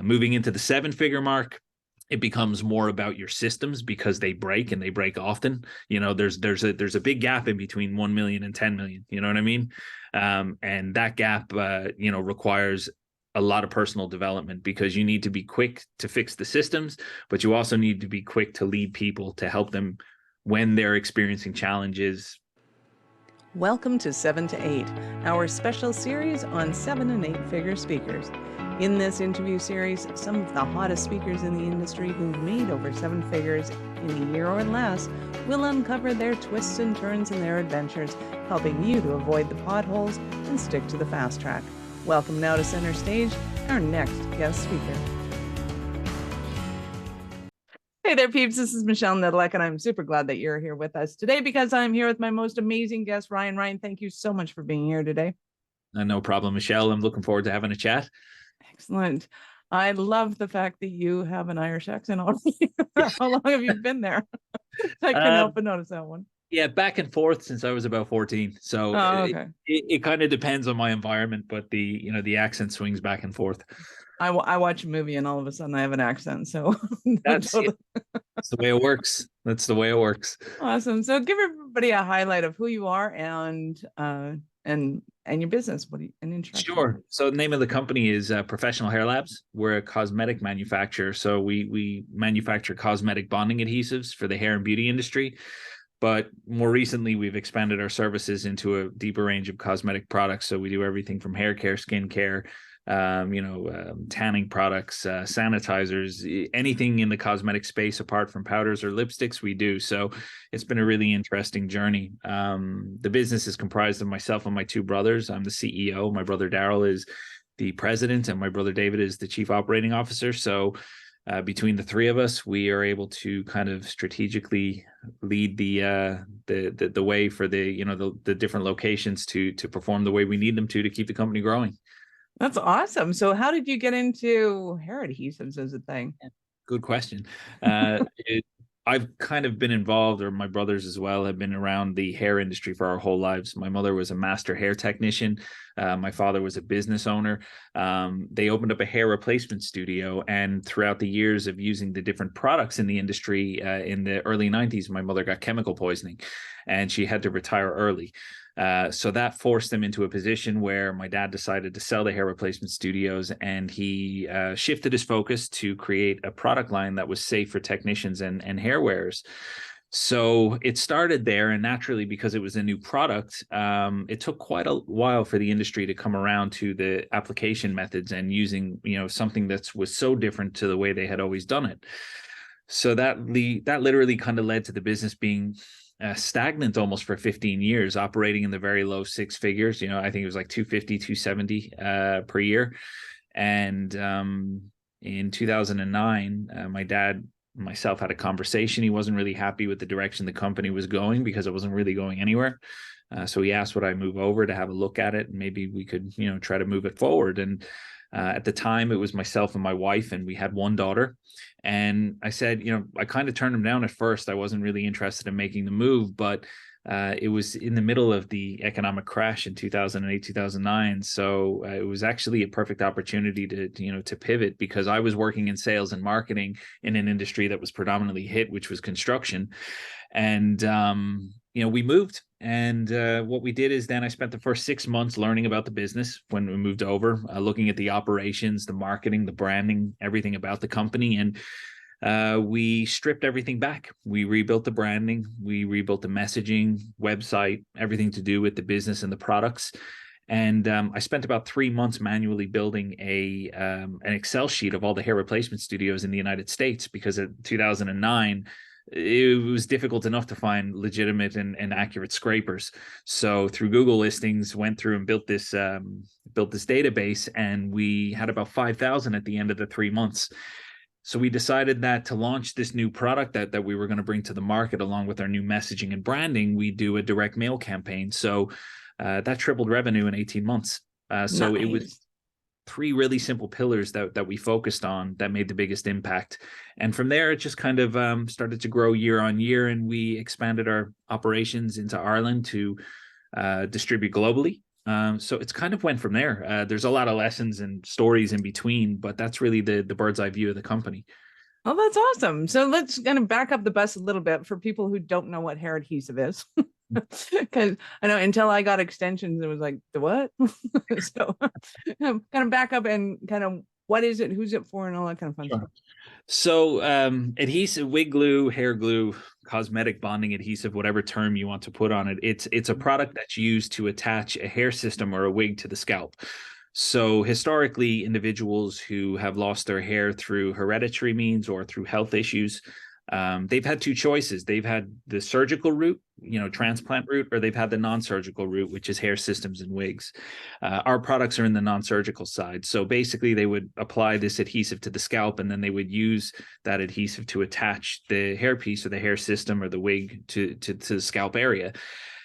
Moving into the 7-figure mark, it becomes more about your systems because they break, and they break often. There's a big gap in between 1 million and 10 million. You know what I mean? And that gap, requires a lot of personal development, because you need to be quick to fix the systems, but you also need to be quick to lead people to help them when they're experiencing challenges. Welcome to 7 to 8, our special series on 7 and 8-figure speakers. In this interview series, some of the hottest speakers in the industry who've made over 7 figures in a year or less will uncover their twists and turns in their adventures, helping you to avoid the potholes and stick to the fast track. Welcome now to center stage, our next guest speaker. Hey there, peeps. This is Michelle Nedelec, and I'm super glad that you're here with us today because I'm here with my most amazing guest, Ryan. Ryan, thank you so much for being here today. No problem, Michelle. I'm looking forward to having a chat. Excellent. I love the fact that you have an Irish accent already. How long have you been there? I couldn't help but notice that one. Yeah, back and forth since I was about 14. So okay. it kind of depends on my environment, but the accent swings back and forth. I watch a movie and all of a sudden I have an accent. So that's the way it works. That's the way it works. Awesome. So give everybody a highlight of who you are and your business. What do you, an introduction? Sure. So the name of the company is Professional Hair Labs. We're a cosmetic manufacturer. So we manufacture cosmetic bonding adhesives for the hair and beauty industry. But more recently, we've expanded our services into a deeper range of cosmetic products. So we do everything from hair care, skin care, tanning products, sanitizers, anything in the cosmetic space apart from powders or lipsticks, we do. So it's been a really interesting journey. The business is comprised of myself and my 2 brothers. I'm the CEO. My brother Daryl is the president, and my brother David is the chief operating officer. So between the 3 of us, we are able to kind of strategically lead the way for the different locations to perform the way we need them to keep the company growing. That's awesome. So how did you get into hair adhesives as a thing? Good question. I've kind of been involved, or my brothers as well, have been around the hair industry for our whole lives. My mother was a master hair technician. My father was a business owner. They opened up a hair replacement studio. And throughout the years of using the different products in the industry, in the early 90s, my mother got chemical poisoning and she had to retire early. So that forced them into a position where my dad decided to sell the hair replacement studios, and he shifted his focus to create a product line that was safe for technicians and hair wearers. So it started there, and naturally, because it was a new product, it took quite a while for the industry to come around to the application methods and using, something that was so different to the way they had always done it. So that literally kind of led to the business being stagnant almost for 15 years, operating in the very low 6 figures. I think it was like 250, 270 per year. And in 2009, my dad and myself had a conversation. He wasn't really happy with the direction the company was going because it wasn't really going anywhere. So he asked would I move over to have a look at it, and maybe we could, try to move it forward. And at the time, it was myself and my wife, and we had 1 daughter. And I said, I kind of turned him down at first. I wasn't really interested in making the move, but it was in the middle of the economic crash in 2008, 2009. So it was actually a perfect opportunity to pivot, because I was working in sales and marketing in an industry that was predominantly hit, which was construction. And we moved, and what we did is then I spent the first 6 months learning about the business when we moved over, looking at the operations, the marketing, the branding, everything about the company. And we stripped everything back. We rebuilt the branding, we rebuilt the messaging, website, everything to do with the business and the products. And I spent about 3 months manually building an Excel sheet of all the hair replacement studios in the United States, because in 2009, it was difficult enough to find legitimate and accurate scrapers. So through Google listings, went through and built this database, and we had about 5,000 at the end of the 3 months. So we decided that to launch this new product that we were going to bring to the market, along with our new messaging and branding, we do a direct mail campaign. So that tripled revenue in 18 months. So nice. It was 3 really simple pillars that we focused on that made the biggest impact. And from there, it just kind of started to grow year on year, and we expanded our operations into Ireland to distribute globally. So it's kind of went from there. There's a lot of lessons and stories in between, but that's really the bird's eye view of the company. Oh, that's awesome. So let's kind of back up the bus a little bit for people who don't know what hair adhesive is. Because I know until I got extensions, it was like, the what? So kind of back up and kind of what is it, who's it for, and all that kind of fun Sure. stuff. So adhesive, wig glue, hair glue, cosmetic bonding adhesive, whatever term you want to put on it, it's a product that's used to attach a hair system or a wig to the scalp. So historically, individuals who have lost their hair through hereditary means or through health issues, they've had two choices. They've had the surgical route, transplant route, or they've had the non-surgical route, which is hair systems and wigs. Our products are in the non-surgical side. So basically, they would apply this adhesive to the scalp, and then they would use that adhesive to attach the hair piece or the hair system or the wig to the scalp area.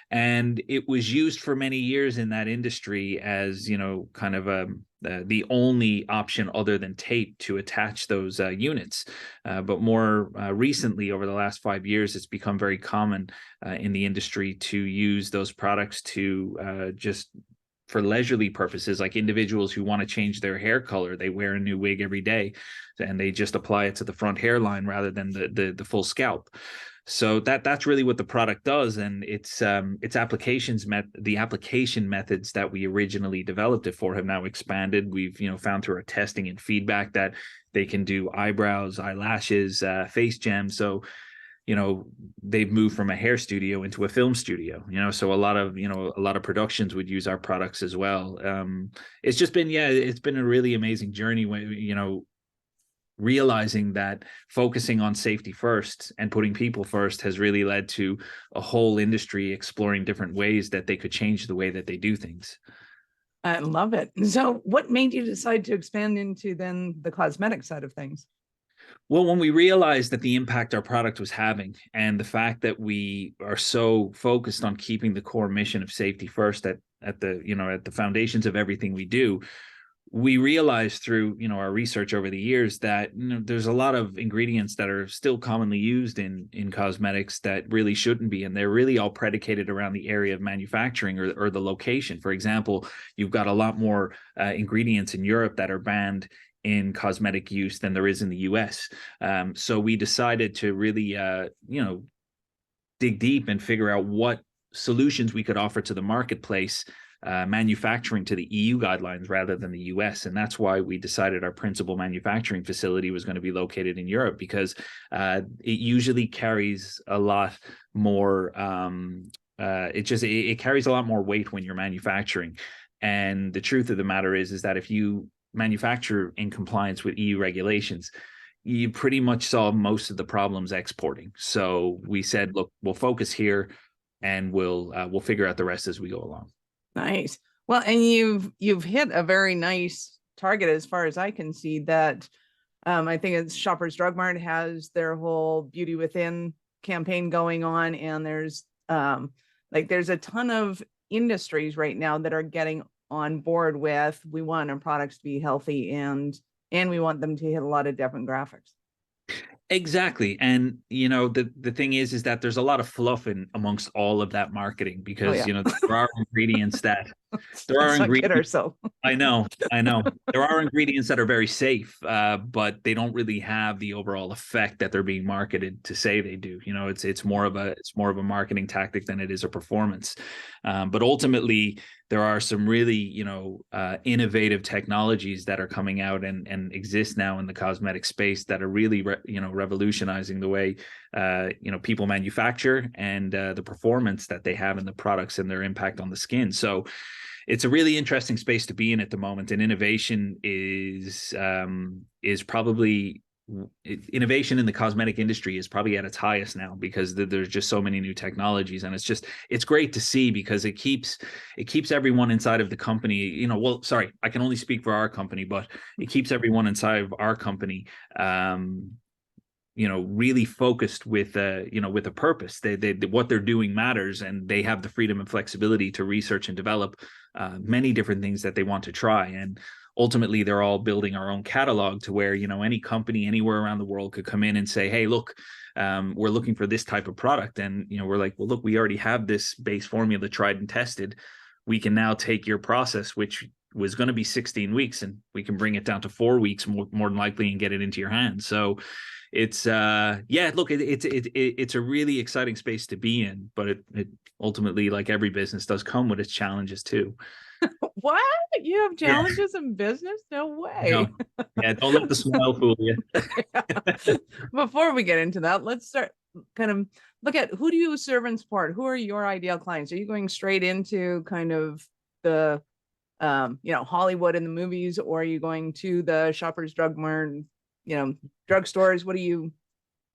And it was used for many years in that industry as kind of the only option other than tape to attach those units. But more recently, over the last 5 years, it's become very common in the industry to use those products to just for leisurely purposes, like individuals who want to change their hair color. They wear a new wig every day and they just apply it to the front hairline rather than the full scalp. So that's really what the product does, and its the application methods that we originally developed it for have now expanded. We've found through our testing and feedback that they can do eyebrows, eyelashes, face gems. So they've moved from a hair studio into a film studio. So a lot of productions would use our products as well. It's just been it's been a really amazing journey when realizing that focusing on safety first and putting people first has really led to a whole industry exploring different ways that they could change the way that they do things. I love it. So what made you decide to expand into then the cosmetic side of things? Well, when we realized that the impact our product was having and the fact that we are so focused on keeping the core mission of safety first at the foundations of everything we do, we realized through our research over the years that there's a lot of ingredients that are still commonly used in cosmetics that really shouldn't be, and they're really all predicated around the area of manufacturing or the location. For example, you've got a lot more ingredients in Europe that are banned in cosmetic use than there is in the US. So we decided to really dig deep and figure out what solutions we could offer to the marketplace, manufacturing to the EU guidelines rather than the US. And that's why we decided our principal manufacturing facility was going to be located in Europe, because it usually carries a lot more, it carries a lot more weight when you're manufacturing. And the truth of the matter is that if you manufacture in compliance with EU regulations, you pretty much solve most of the problems exporting. So we said, look, we'll focus here and we'll figure out the rest as we go along. Nice. Well, and you've hit a very nice target as far as I can see. That I think it's Shoppers Drug Mart has their whole Beauty Within campaign going on, and there's there's a ton of industries right now that are getting on board with, we want our products to be healthy and we want them to hit a lot of demographics. Exactly. And the thing is that there's a lot of fluff in amongst all of that marketing, because there are ingredients that there are Let's not kid ingredients. ourselves. I know. There are ingredients that are very safe, but they don't really have the overall effect that they're being marketed to say they do. It's more of a marketing tactic than it is a performance. But ultimately, there are some really innovative technologies that are coming out and exist now in the cosmetic space that are really revolutionizing the way people manufacture and the performance that they have in the products and their impact on the skin. So it's a really interesting space to be in at the moment, and innovation is probably innovation in the cosmetic industry is probably at its highest now, because there's just so many new technologies, and it's great to see, because it keeps everyone inside of the company, well, sorry, I can only speak for our company, but it keeps everyone inside of our company really focused with with a purpose. They what they're doing matters, and they have the freedom and flexibility to research and develop many different things that they want to try. And ultimately, they're all building our own catalog to where any company anywhere around the world could come in and say, hey, look, we're looking for this type of product, and we're like, well, look, we already have this base formula tried and tested. we can now take your process, which was going to be 16 weeks, and we can bring it down to 4 weeks more than likely and get it into your hands. So it's yeah, look, it's a really exciting space to be in, but it ultimately, like every business, does come with its challenges too. What? You have Yeah. challenges in business? No way. No. Yeah, don't let the smile fool you. Before we get into that, let's start kind of look at who do you serve and support? Who are your ideal clients? Are you going straight into kind of the Hollywood and the movies, or are you going to the Shoppers Drug Mart, drugstores? What do you?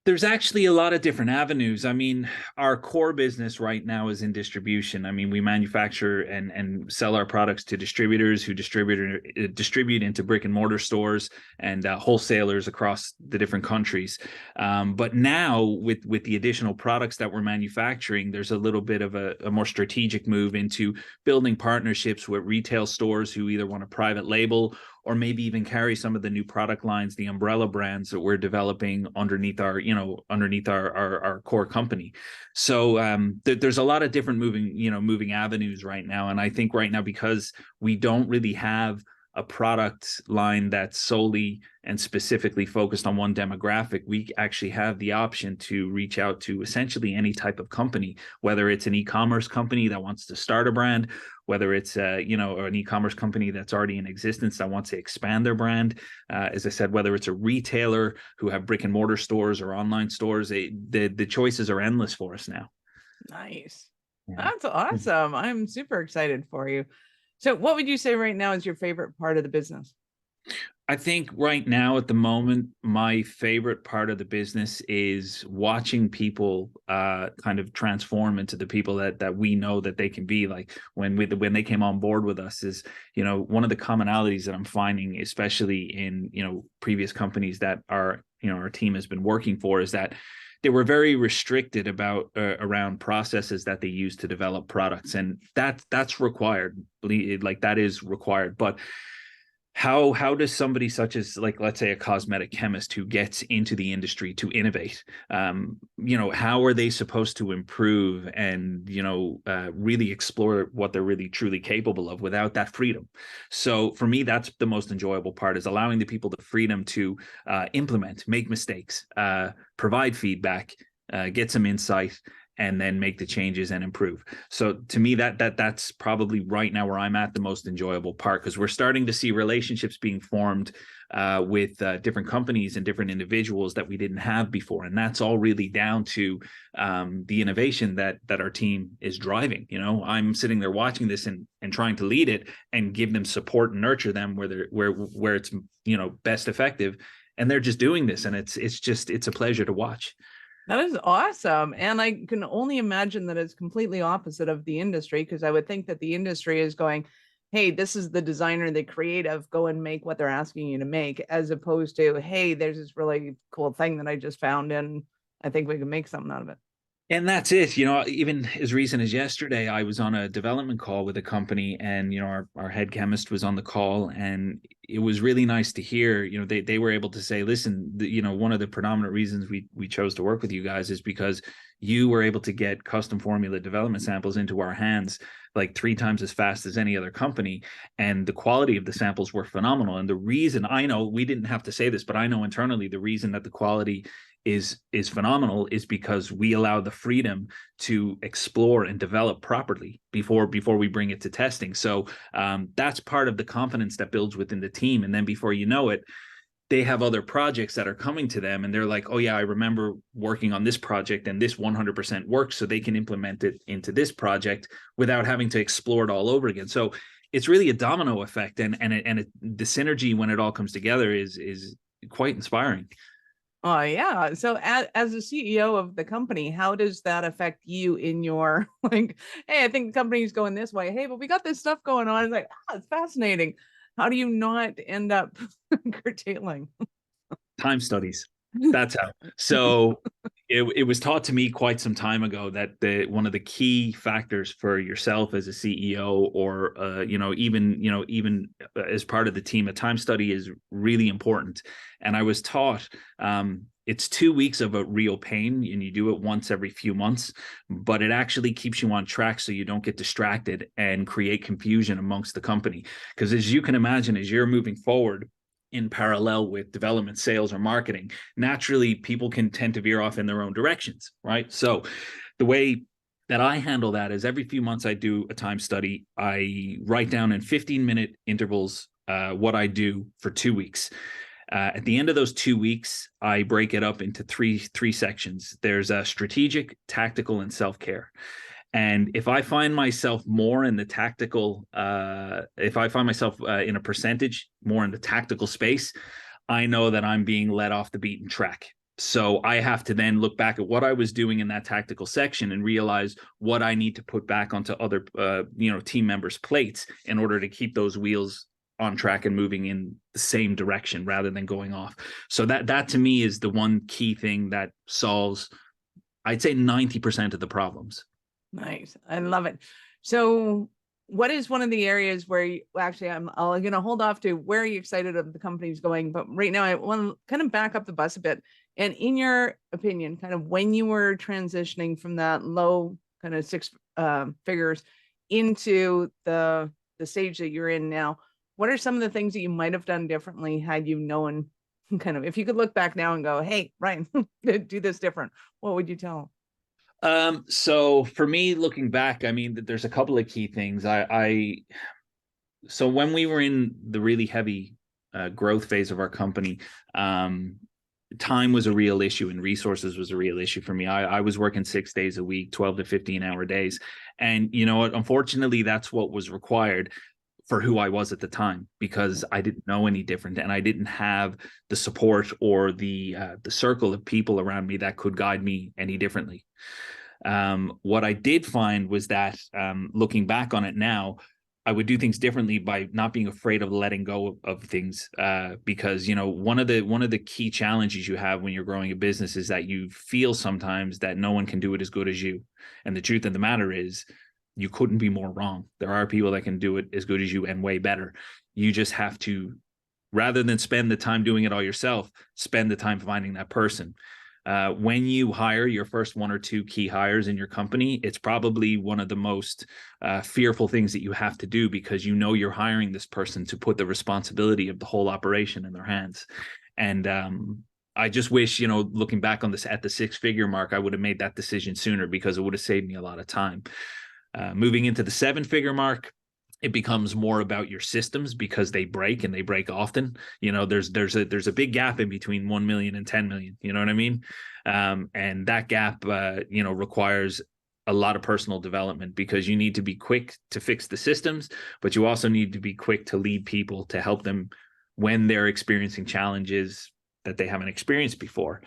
There's actually a lot of different avenues. I mean, our core business right now is in distribution. I mean, we manufacture and sell our products to distributors who distribute into brick and mortar stores and wholesalers across the different countries. But now, with the additional products that we're manufacturing, there's a little bit of a more strategic move into building partnerships with retail stores who either want a private label or maybe even carry some of the new product lines, the umbrella brands that we're developing underneath our core company. So there's a lot of different moving avenues right now. And I think right now, because we don't really have a product line that's solely and specifically focused on one demographic, we actually have the option to reach out to essentially any type of company, whether it's an e-commerce company that wants to start a brand, whether it's or an e-commerce company that's already in existence that wants to expand their brand. As I said, whether it's a retailer who have brick and mortar stores or online stores, the choices are endless for us now. Nice. Yeah. That's awesome. I'm super excited for you. So what would you say right now is your favorite part of the business? I think right now at the moment, my favorite part of the business is watching people kind of transform into the people that we know that they can be. Like when they came on board with us, is one of the commonalities that I'm finding, especially in previous companies that our team has been working for, is that they were very restricted about around processes that they use to develop products, and that's required. Like that is required, but how does somebody such as, like, let's say a cosmetic chemist who gets into the industry to innovate, how are they supposed to improve and really explore what they're really truly capable of without that freedom? So for me, that's the most enjoyable part, is allowing the people the freedom to implement, make mistakes, provide feedback, get some insight, and then make the changes and improve. So to me, that's probably right now where I'm at the most enjoyable part, because we're starting to see relationships being formed with different companies and different individuals that we didn't have before, and that's all really down to the innovation that our team is driving. I'm sitting there watching this and trying to lead it and give them support and nurture them where it's best effective, and they're just doing this, and it's a pleasure to watch. That is awesome. And I can only imagine that it's completely opposite of the industry, because I would think that the industry is going, hey, this is the designer, the creative, go and make what they're asking you to make, as opposed to, hey, there's this really cool thing that I just found and I think we can make something out of it. And that's it. Even as recent as yesterday, I was on a development call with a company, and our head chemist was on the call, and it was really nice to hear. They were able to say, listen, one of the predominant reasons we chose to work with you guys is because you were able to get custom formula development samples into our hands like 3 times as fast as any other company, and the quality of the samples were phenomenal. And the reason, I know we didn't have to say this, but I know internally the reason that the quality is phenomenal is because we allow the freedom to explore and develop properly before we bring it to testing. So that's part of the confidence that builds within the team. And then before you know it, they have other projects that are coming to them, and they're like, oh yeah, I remember working on this project and this 100% works, so they can implement it into this project without having to explore it all over again. So it's really a domino effect, and the synergy when it all comes together is quite inspiring. Oh, yeah. So as a CEO of the company, how does that affect you in your like, hey, I think the company's going this way. Hey, but we got this stuff going on. It's like, it's fascinating. How do you not end up curtailing? Time studies. That's how. So it was taught to me quite some time ago that one of the key factors for yourself as a CEO, or even as part of the team, a time study is really important. And I was taught it's 2 weeks of a real pain, and you do it once every few months, but it actually keeps you on track so you don't get distracted and create confusion amongst the company. Because as you can imagine, as you're moving forward in parallel with development, sales, or marketing, naturally people can tend to veer off in their own directions, right? So the way that I handle that is every few months I do a time study. I write down in 15-minute intervals what I do for 2 weeks. At the end of those 2 weeks, I break it up into three sections. There's a strategic, tactical, and self-care. And if I find myself more in the tactical, if I find myself in a percentage more in the tactical space, I know that I'm being led off the beaten track. So I have to then look back at what I was doing in that tactical section and realize what I need to put back onto other, team members' plates in order to keep those wheels on track and moving in the same direction rather than going off. So that to me is the one key thing that solves, I'd say, 90% of the problems. Nice. I love it. So what is one of the areas where you, well, actually, I'm going to hold off to where are you excited of the company's going, but right now I want to kind of back up the bus a bit. And in your opinion, kind of when you were transitioning from that low kind of six figures into the stage that you're in now, what are some of the things that you might have done differently had you known, kind of, if you could look back now and go, hey, Ryan, do this different, what would you tell them? So for me, looking back, I mean, there's a couple of key things. So when we were in the really heavy growth phase of our company, time was a real issue and resources was a real issue for me. I was working 6 days a week, 12 to 15-hour days. And you know what? Unfortunately, that's what was required for who I was at the time, because I didn't know any different and I didn't have the support or the circle of people around me that could guide me any differently. What I did find was that looking back on it now, I would do things differently by not being afraid of letting go of things, because one of the key challenges you have when you're growing a business is that you feel sometimes that no one can do it as good as you, and the truth of the matter is you couldn't be more wrong. There are people that can do it as good as you and way better. You just have to, rather than spend the time doing it all yourself, spend the time finding that person. When you hire your first one or two key hires in your company, it's probably one of the most fearful things that you have to do, because you're hiring this person to put the responsibility of the whole operation in their hands. And I just wish, looking back on this at the 6-figure mark, I would have made that decision sooner, because it would have saved me a lot of time. Moving into the 7-figure mark, it becomes more about your systems, because they break and they break often. There's a big gap in between 1 million and 10 million. You know what I mean? And that gap, requires a lot of personal development, because you need to be quick to fix the systems, but you also need to be quick to lead people to help them when they're experiencing challenges that they haven't experienced before.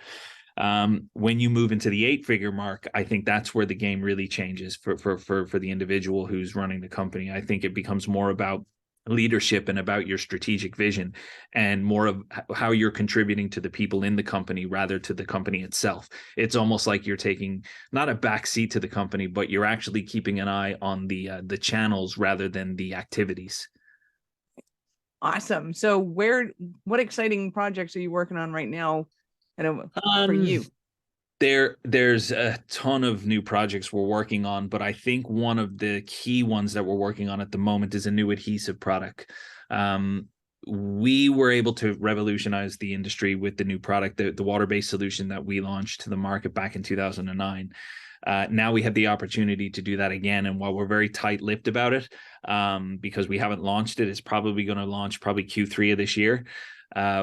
When you move into the 8-figure mark, I think that's where the game really changes for the individual who's running the company. I think it becomes more about leadership and about your strategic vision, and more of how you're contributing to the people in the company rather to the company itself. It's almost like you're taking not a back seat to the company, but you're actually keeping an eye on the channels rather than the activities. Awesome. So what exciting projects are you working on right now? For you? There's a ton of new projects we're working on, but I think one of the key ones that we're working on at the moment is a new adhesive product. We were able to revolutionize the industry with the new product, the water-based solution that we launched to the market back in 2009. Now we have the opportunity to do that again. And while we're very tight-lipped about it, because we haven't launched it, it's probably going to launch Q3 of this year.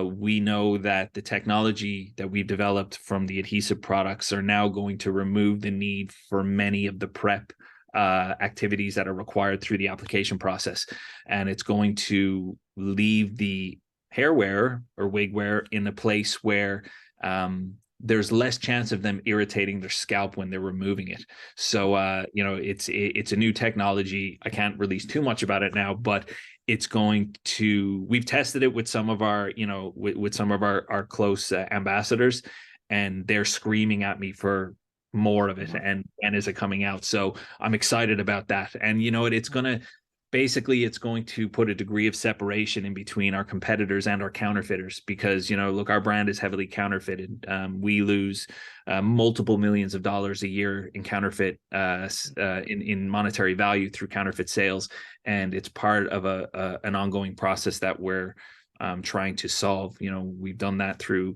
We know that the technology that we've developed from the adhesive products are now going to remove the need for many of the prep activities that are required through the application process. And it's going to leave the hair wearer or wig wearer in a place where there's less chance of them irritating their scalp when they're removing it. So, it's a new technology. I can't release too much about it now, but we've tested it with some of our, with some of our close ambassadors, and they're screaming at me for more of it. And when is it coming out? So I'm excited about that. And it's going to basically, it's going to put a degree of separation in between our competitors and our counterfeiters, because look, our brand is heavily counterfeited. We lose multiple millions of dollars a year in counterfeit in monetary value through counterfeit sales, and it's part of an ongoing process that we're trying to solve. We've done that through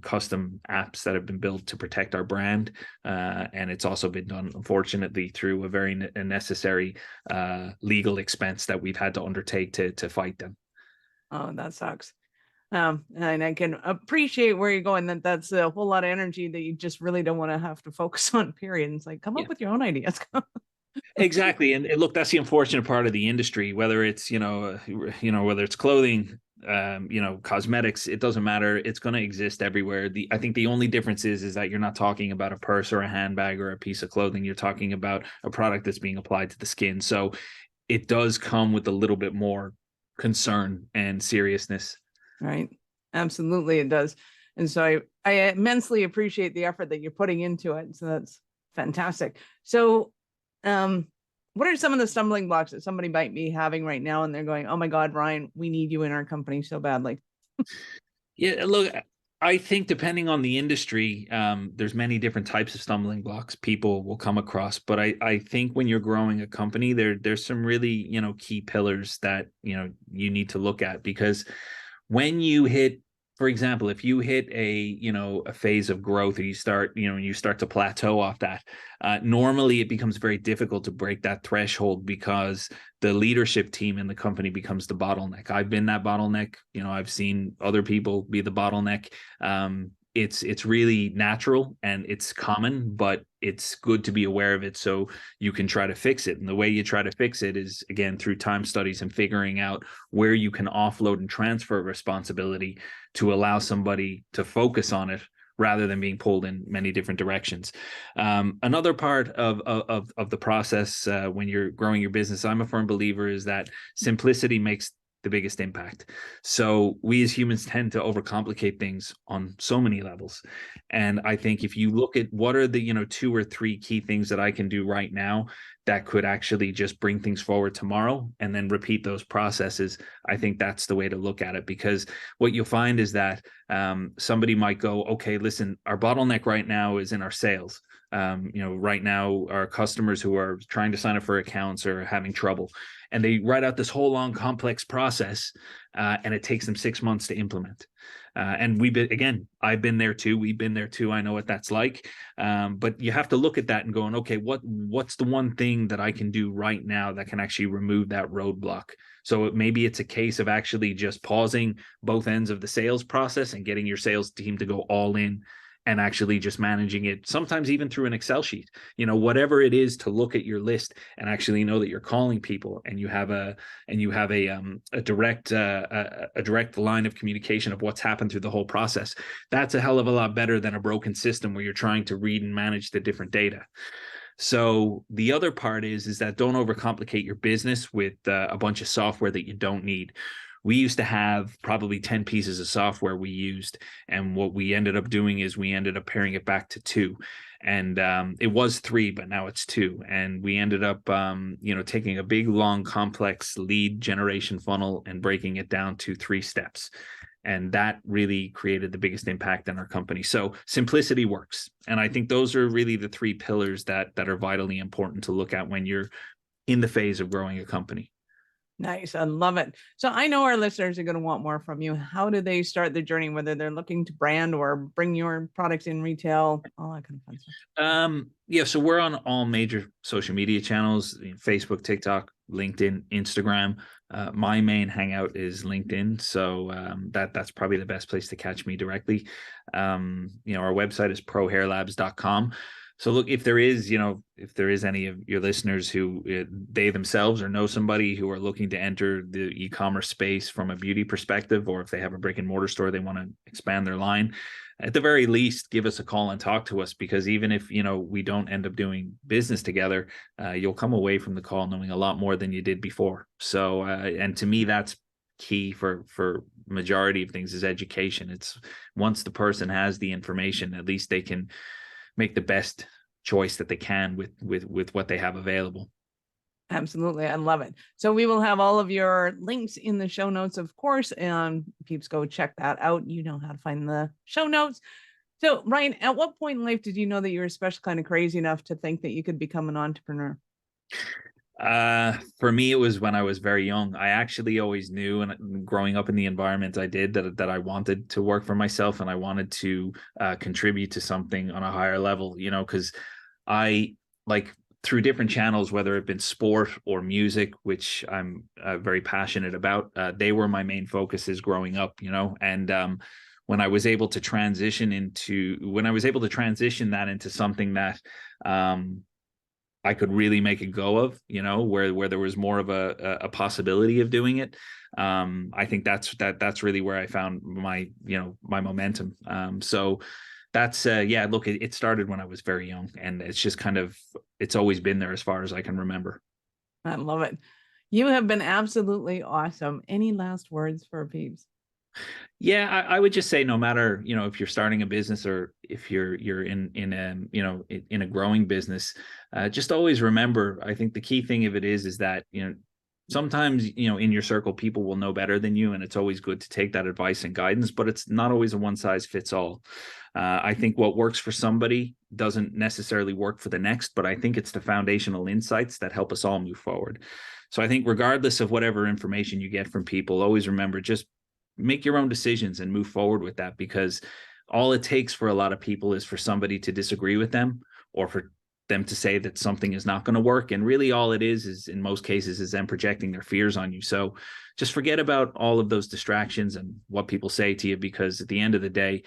custom apps that have been built to protect our brand. And it's also been done, unfortunately, through a very necessary legal expense that we've had to undertake to fight them. Oh, that sucks. And I can appreciate where you're going. That's a whole lot of energy that you just really don't want to have to focus on, period. It's like, come up with your own ideas. Exactly. And look, that's the unfortunate part of the industry, whether it's, whether it's clothing, cosmetics, it doesn't matter. It's going to exist everywhere. I think the only difference is that you're not talking about a purse or a handbag or a piece of clothing. You're talking about a product that's being applied to the skin. So it does come with a little bit more concern and seriousness. Right. Absolutely, it does. And so I immensely appreciate the effort that you're putting into it. So that's fantastic. So what are some of the stumbling blocks that somebody might be having right now and they're going, oh my God, Ryan, we need you in our company so badly? Yeah, look, I think depending on the industry, there's many different types of stumbling blocks people will come across. But I think when you're growing a company, there's some really, key pillars that, you need to look at, because when you hit, for example, if you hit a phase of growth, or you start to plateau off that, normally it becomes very difficult to break that threshold, because the leadership team in the company becomes the bottleneck. I've been that bottleneck. I've seen other people be the bottleneck. It's really natural and it's common, but it's good to be aware of it so you can try to fix it. And the way you try to fix it is, again, through time studies and figuring out where you can offload and transfer responsibility to allow somebody to focus on it rather than being pulled in many different directions. Another part of the process when you're growing your business, I'm a firm believer, is that simplicity makes the biggest impact. So we as humans tend to overcomplicate things on so many levels. And I think if you look at what are the, 2 or 3 key things that I can do right now that could actually just bring things forward tomorrow, and then repeat those processes, I think that's the way to look at it. Because what you'll find is that somebody might go, okay, listen, our bottleneck right now is in our sales. Right now our customers who are trying to sign up for accounts are having trouble, and they write out this whole long complex process, and it takes them 6 months to implement. And I've been there too. We've been there too. I know what that's like. But you have to look at that and going, okay, what's the one thing that I can do right now that can actually remove that roadblock? So maybe it's a case of actually just pausing both ends of the sales process and getting your sales team to go all in, and actually just managing it, sometimes even through an Excel sheet, whatever it is, to look at your list and actually know that you're calling people, and you have a direct line of communication of what's happened through the whole process. That's a hell of a lot better than a broken system where you're trying to read and manage the different data. So the other part is that don't overcomplicate your business with a bunch of software that you don't need. We used to have probably 10 pieces of software we used. And what we ended up doing is we ended up paring it back to 2. And it was 3, but now it's 2. And we ended up, taking a big, long, complex lead generation funnel and breaking it down to 3 steps. And that really created the biggest impact in our company. So simplicity works. And I think those are really the 3 pillars that are vitally important to look at when you're in the phase of growing a company. Nice. I love it. So I know our listeners are going to want more from you. How do they start the journey, whether they're looking to brand or bring your products in retail, all that kind of fun stuff? So we're on all major social media channels: Facebook, TikTok, LinkedIn, Instagram. My main hangout is LinkedIn. So that's probably the best place to catch me directly. Our website is prohairlabs.com. So look, if there is any of your listeners who they themselves or know somebody who are looking to enter the e-commerce space from a beauty perspective, or if they have a brick and mortar store, they want to expand their line, at the very least, give us a call and talk to us, because even if, we don't end up doing business together, you'll come away from the call knowing a lot more than you did before. So, and to me, that's key for majority of things is education. It's once the person has the information, at least they can make the best choice that they can with what they have available. Absolutely. I love it. So we will have all of your links in the show notes, of course, and peeps, go check that out. You know how to find the show notes. So Ryan, at what point in life did you know that you were special kind of crazy enough to think that you could become an entrepreneur? For me, it was when I was very young. I actually always knew, and growing up in the environment I did, that I wanted to work for myself and I wanted to contribute to something on a higher level, because I like through different channels, whether it been sport or music, which I'm very passionate about, they were my main focuses growing up, and when I was able to transition that into something that I could really make a go of, where there was more of a possibility of doing it. I think that's really where I found my momentum. So that's look, it started when I was very young, and it's just it's always been there as far as I can remember. I love it. You have been absolutely awesome. Any last words for peeps? Yeah, I would just say no matter, if you're starting a business or if you're in a growing business, just always remember, I think the key thing of it is that, sometimes, in your circle, people will know better than you, and it's always good to take that advice and guidance, but it's not always a one size fits all. I think what works for somebody doesn't necessarily work for the next, but I think it's the foundational insights that help us all move forward. So I think regardless of whatever information you get from people, always remember, just make your own decisions and move forward with that, because all it takes for a lot of people is for somebody to disagree with them, or for them to say that something is not going to work. And really all it is in most cases is them projecting their fears on you. So just forget about all of those distractions and what people say to you, because at the end of the day,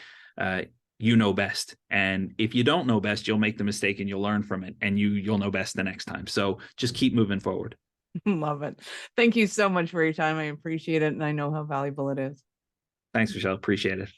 you know best. And if you don't know best, you'll make the mistake and you'll learn from it, and you'll know best the next time. So just keep moving forward. Love it. Thank you so much for your time. I appreciate it, and I know how valuable it is. Thanks, Michelle. Appreciate it.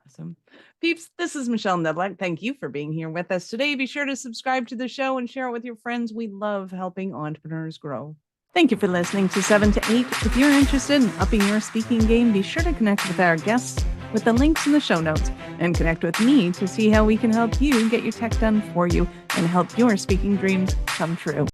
Awesome. Peeps, this is Michelle Nedlock. Thank you for being here with us today. Be sure to subscribe to the show and share it with your friends. We love helping entrepreneurs grow. Thank you for listening to 7 to 8. If you're interested in upping your speaking game, be sure to connect with our guests with the links in the show notes, and connect with me to see how we can help you get your tech done for you and help your speaking dreams come true.